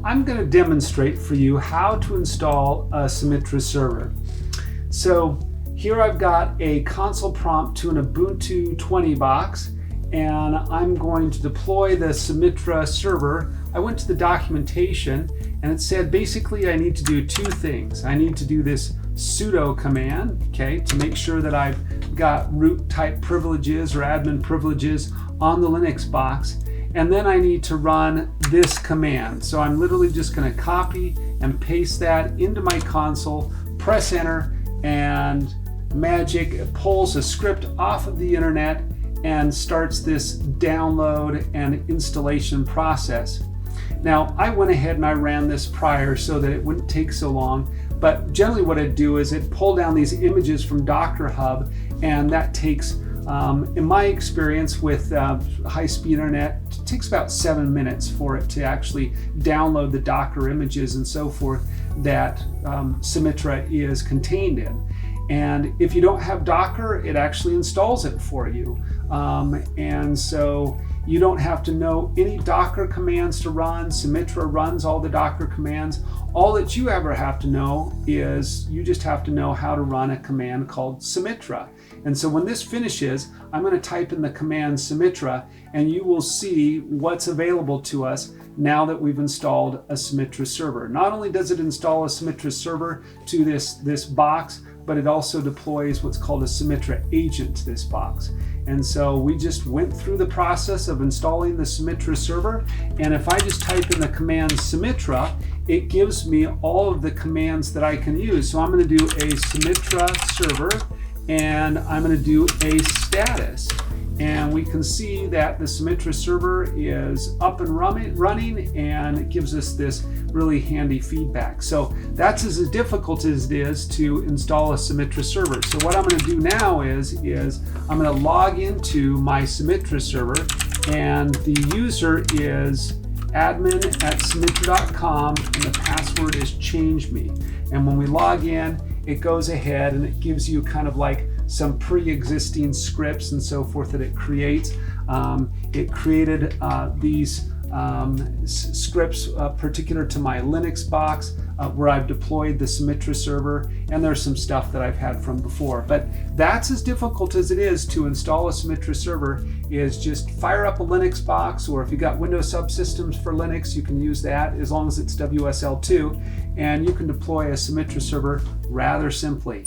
I'm going to demonstrate for you how to install a Cimitra server. So here I've got a console prompt to an Ubuntu 20 box, and I'm going to deploy the Cimitra server. I went to the documentation and it said basically I need to do two things. I need to do this sudo command, okay, to make sure that I've got root type privileges or admin privileges on the Linux box. And then I need to run this command. So I'm literally just going to copy and paste that into my console, press enter, and magic, it pulls a script off of the internet and starts this download and installation process. Now, I went ahead and I ran this prior so that it wouldn't take so long, but generally what I'd do is I'd pull down these images from Docker Hub, and that takes, in my experience with high-speed internet, it takes about 7 minutes for it to actually download the Docker images and so forth that Cimitra is contained in. And if you don't have Docker, it actually installs it for you. And so you don't have to know any Docker commands to run. Cimitra runs all the Docker commands. All that you ever have to know is you just have to know how to run a command called Cimitra. And so when this finishes, I'm going to type in the command Cimitra, and you will see what's available to us now that we've installed a Cimitra server. Not only does it install a Cimitra server to this box, but it also deploys what's called a Cimitra agent to this box. And so we just went through the process of installing the Cimitra server, and if I just type in the command Cimitra, it gives me all of the commands that I can use. So I'm going to do a Cimitra server, and I'm going to do a status. And we can see that the Cimitra server is up and running, and it gives us this really handy feedback. So that's as difficult as it is to install a Cimitra server. So what I'm going to do now is I'm going to log into my Cimitra server, and the user is admin@cimitra.com, and the password is change.me. And when we log in, it goes ahead and it gives you kind of like some pre-existing scripts and so forth that it creates. It created these scripts particular to my Linux box where I've deployed the Cimitra server, and there's some stuff that I've had from before. But that's as difficult as it is to install a Cimitra server, is just fire up a Linux box, or if you've got Windows subsystems for Linux, you can use that as long as it's WSL2, and you can deploy a Cimitra server rather simply.